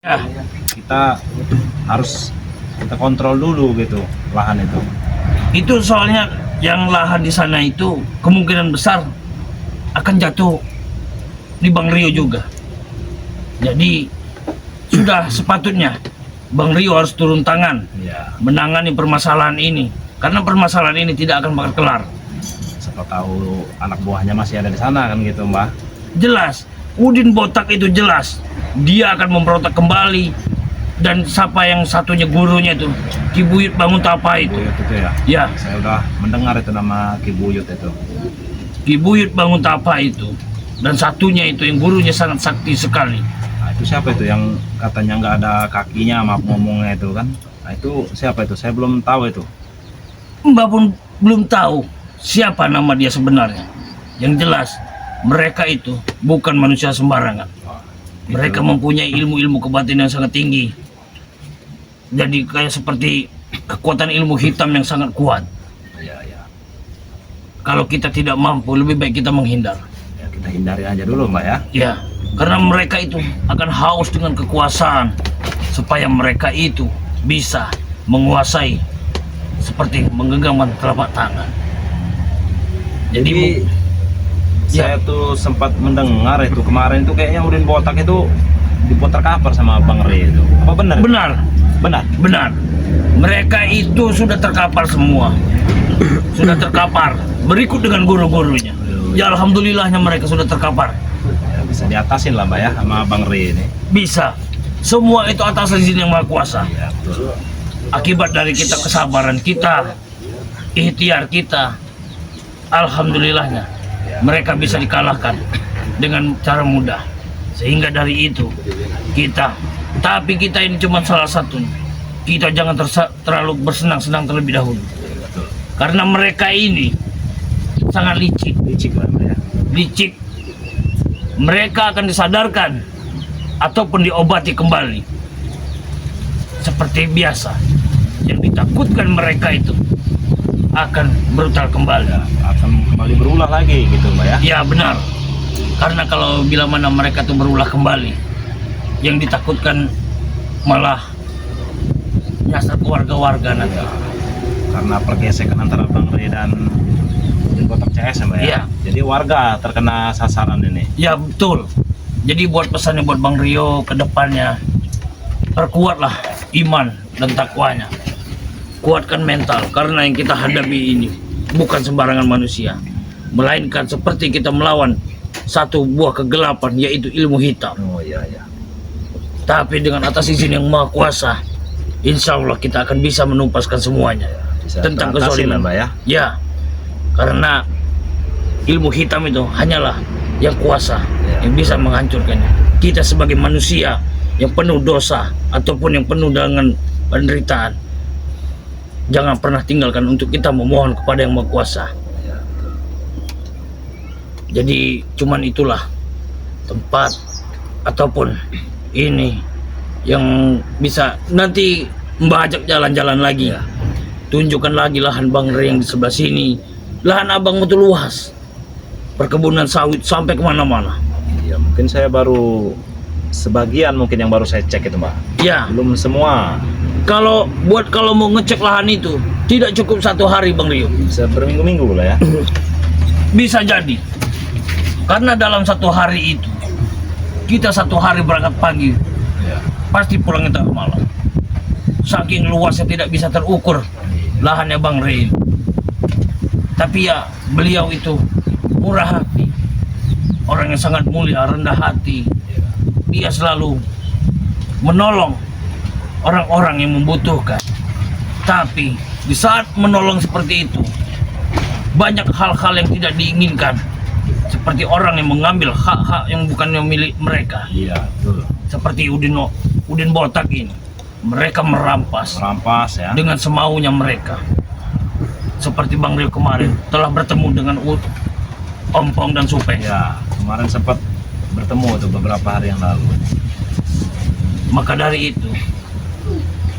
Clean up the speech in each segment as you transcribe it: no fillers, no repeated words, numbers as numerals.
Ya, kita kontrol dulu gitu lahan itu. Itu soalnya yang lahan di sana itu kemungkinan besar akan jatuh di Bang Rio juga. Jadi sudah sepatutnya Bang Rio harus turun tangan menangani permasalahan ini, karena permasalahan ini tidak akan bakal kelar. Siapa tahu anak buahnya masih ada di sana kan gitu, Mbah. Jelas Udin Botak itu jelas dia akan memberontak kembali. Dan siapa yang satunya gurunya itu, Ki Buyut Bangun Tapa itu. Buyut itu ya? Ya. Saya udah mendengar itu nama Ki Buyut itu. Ki Buyut Bangun Tapa itu. Dan satunya itu yang gurunya sangat sakti sekali. Nah, itu siapa itu yang katanya nggak ada kakinya, maaf ngomongnya itu kan? Nah, itu siapa itu? Saya belum tahu itu. Mbak pun belum tahu siapa nama dia sebenarnya. Yang jelas mereka itu bukan manusia sembarangan. Mereka mempunyai ilmu-ilmu kebatinan yang sangat tinggi. Jadi kayak seperti kekuatan ilmu hitam yang sangat kuat. Ya. Kalau kita tidak mampu, lebih baik kita menghindar. Ya, kita hindari aja dulu, Mbak ya. Ya, karena mereka itu akan haus dengan kekuasaan supaya mereka itu bisa menguasai seperti menggenggamkan telapak tangan. Jadi saya tuh sempat mendengar itu kemarin itu kayaknya Udin Botak itu diputar kapar sama Bang Ray itu. Apa benar? Benar. Mereka itu sudah terkapar semua. Sudah terkapar. Berikut dengan guru-gurunya. Ya alhamdulillahnya mereka sudah terkapar. Ya, bisa diatasin lah, Mbak ya, sama Bang Ray ini. Bisa. Semua itu atas izin yang Maha Kuasa. Ya, betul. Akibat dari kita kesabaran kita, ikhtiar kita, alhamdulillahnya mereka bisa dikalahkan dengan cara mudah. Sehingga dari itu tapi kita ini cuma salah satu. Kita jangan terlalu bersenang-senang terlebih dahulu. Karena mereka ini sangat licik. Licik. Mereka akan disadarkan ataupun diobati kembali. Seperti biasa. Yang ditakutkan mereka itu akan brutal kembali. Akan kembali berulah lagi gitu, Mbak ya. Ya benar. Karena kalau bila mana mereka tuh berulah kembali, yang ditakutkan malah nyasar keluarga-warga nanti. Karena pergesekan antara Bang Ray dan Udin Botak CS ya, Mbak ya. Iya. Jadi warga terkena sasaran ini. Ya betul. Jadi buat pesannya buat Bang Rio ke depannya, perkuatlah iman dan takwanya. Kuatkan mental, karena yang kita hadapi ini bukan sembarangan manusia, melainkan seperti kita melawan satu buah kegelapan, yaitu ilmu hitam. Oh iya. Tapi dengan atas izin yang Maha Kuasa, insya Allah kita akan bisa menumpaskan semuanya. Bisa tentang teratasi lah, kezaliman, Mbak ya. Ya, karena ilmu hitam itu hanyalah yang kuasa yang bisa menghancurkannya. Kita sebagai manusia yang penuh dosa ataupun yang penuh dengan penderitaan, jangan pernah tinggalkan untuk kita memohon kepada yang Maha Kuasa. Jadi cuman itulah tempat ataupun ini yang bisa nanti Mbak ajak jalan-jalan lagi. Tunjukkan lagi lahan Bang Ray yang di sebelah sini. Lahan abang itu luas. Perkebunan sawit sampai kemana-mana. Iya, mungkin saya baru sebagian mungkin yang baru saya cek itu, Mbak. Ya, Belum semua. kalau mau ngecek lahan itu tidak cukup 1 hari Bang Rio. Bisa berminggu-minggu lah ya. Bisa jadi. Karena dalam 1 hari itu kita 1 hari berangkat pagi, pasti pulangnya tengah malam. Saking luasnya tidak bisa terukur lahannya Bang Ray. Tapi ya beliau itu murah hati, orang yang sangat mulia, rendah hati. Dia selalu menolong orang-orang yang membutuhkan. Tapi di saat menolong seperti itu, banyak hal-hal yang tidak diinginkan, seperti orang yang mengambil hak-hak yang bukan milik mereka. Iya, betul. Seperti Udin Botak ini, mereka merampas Ya. dengan semaunya mereka. Seperti Bang Rio kemarin telah bertemu dengan Ompong dan Supeng. Ya, kemarin sempat bertemu tuh beberapa hari yang lalu. Maka dari itu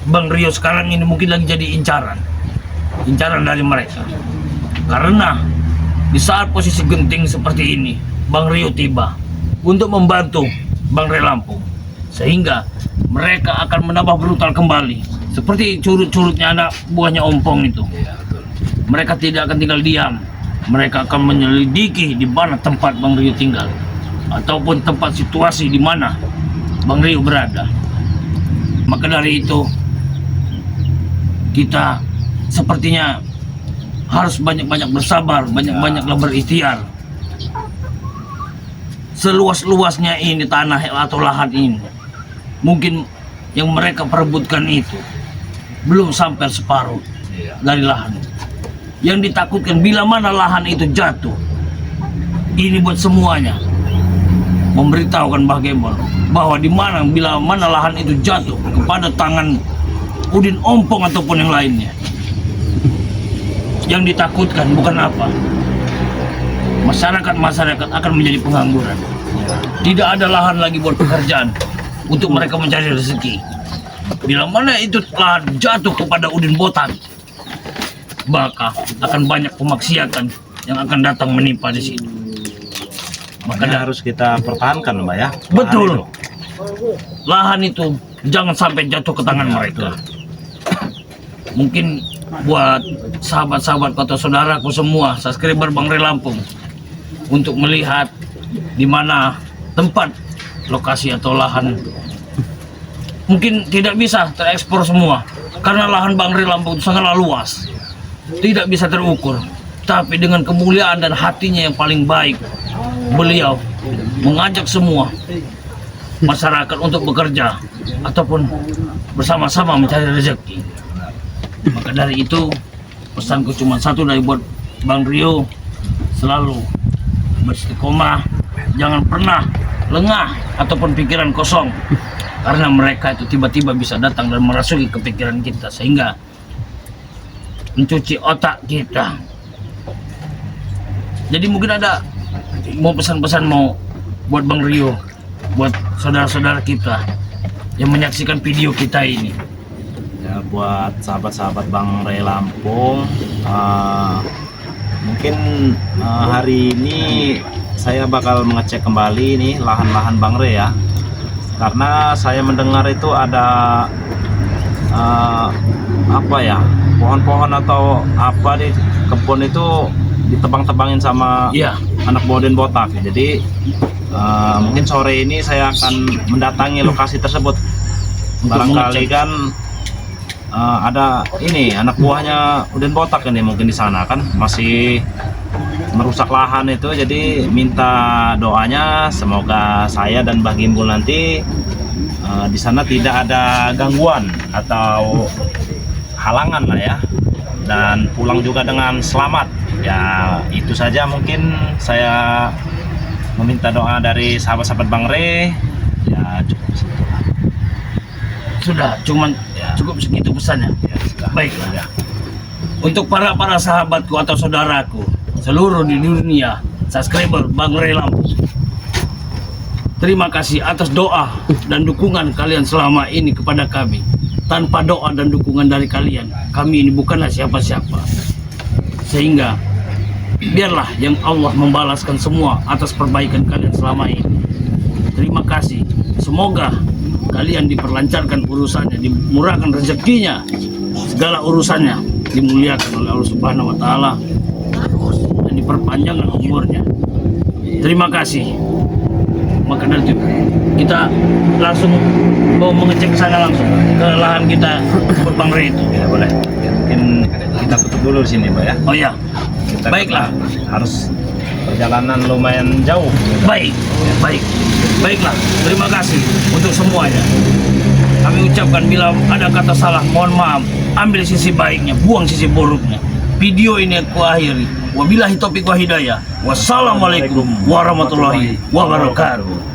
Bang Rio sekarang ini mungkin lagi jadi incaran dari mereka. Karena di saat posisi genting seperti ini, Bang Rio tiba untuk membantu Bang Ray Lampung. Sehingga mereka akan menambah brutal kembali. Seperti curut-curutnya anak buahnya Ompong itu. Mereka tidak akan tinggal diam. Mereka akan menyelidiki di mana tempat Bang Rio tinggal, ataupun tempat situasi di mana Bang Rio berada. Maka dari itu, kita sepertinya harus banyak-banyak bersabar, banyak-banyaklah berikhtiar. Seluas-luasnya ini tanah atau lahan ini, mungkin yang mereka perebutkan itu belum sampai separuh dari lahan. Yang ditakutkan bila mana lahan itu jatuh, ini buat semuanya memberitahukan bagaimana bahwa bila mana lahan itu jatuh kepada tangan Udin Ompong ataupun yang lainnya, yang ditakutkan bukan apa, masyarakat akan menjadi pengangguran. Tidak ada lahan lagi buat pekerjaan untuk mereka mencari rezeki. Bila mana itu lahan jatuh kepada Udin Botak, maka akan banyak pemaksiatan yang akan datang menimpa di sini. Makanya harus kita pertahankan, Mbak ya. Betul. Lahan itu jangan sampai jatuh ke tangan mereka. Mungkin buat sahabat-sahabat atau saudaraku semua, subscriber Bang Ray Lampung, untuk melihat di mana tempat lokasi atau lahan, mungkin tidak bisa terekspor semua karena lahan Bang Ray Lampung itu sangatlah luas, tidak bisa terukur. Tapi dengan kemuliaan dan hatinya yang paling baik, beliau mengajak semua masyarakat untuk bekerja ataupun bersama-sama mencari rezeki. Maka dari itu, pesanku cuma satu dari buat Bang Rio, selalu beristiqomah, jangan pernah lengah ataupun pikiran kosong, karena mereka itu tiba-tiba bisa datang dan merasuki kepikiran kita sehingga mencuci otak kita. Jadi mungkin ada mau pesan-pesan mau buat Bang Rio, buat saudara-saudara kita yang menyaksikan video kita ini. Ya, buat sahabat-sahabat Bang Ray Lampung, mungkin hari ini saya bakal mengecek kembali nih lahan-lahan Bang Ray ya, karena saya mendengar itu ada apa ya, pohon-pohon atau apa di kebun itu ditebang-tebangin sama anak Udin Botak. Jadi mungkin sore ini saya akan mendatangi lokasi tersebut. Barangkali kan ada ini anak buahnya Udin Botak ini mungkin di sana kan masih merusak lahan itu. Jadi minta doanya semoga saya dan Mbah Gimbul nanti di sana tidak ada gangguan atau halangan lah ya, dan pulang juga dengan selamat. Ya itu saja mungkin saya meminta doa dari sahabat-sahabat Bang Ray. Ya cukup segitu. Sudah, cukup segitu pesannya. Ya, baiklah ya. Untuk para sahabatku atau saudaraku seluruh di dunia, subscriber Bang Ray Lampung, terima kasih atas doa dan dukungan kalian selama ini kepada kami. Tanpa doa dan dukungan dari kalian, kami ini bukanlah siapa-siapa. Sehingga biarlah yang Allah membalaskan semua atas perbaikan kalian selama ini. Terima kasih. Semoga kalian diperlancarkan urusannya, dimurahkan rezekinya, segala urusannya dimuliakan oleh Allah Subhanahu wa Ta'ala, dan diperpanjangkan umurnya. Terima kasih. Maka dari itu kita langsung mau mengecek sana langsung ke lahan kita buat Bang Ray itu. Ya boleh. Ya, mungkin kita tutup dulu di sini, Mbak ya. Oh ya. Kita Baiklah. Harus perjalanan lumayan jauh. Baiklah. Terima kasih untuk semuanya. Kami ucapkan bila ada kata salah, mohon maaf. Ambil sisi baiknya, buang sisi buruknya. Video ini aku akhiri. Wabillahi taufiq wa hidayah. Wassalamualaikum warahmatullahi wabarakatuh.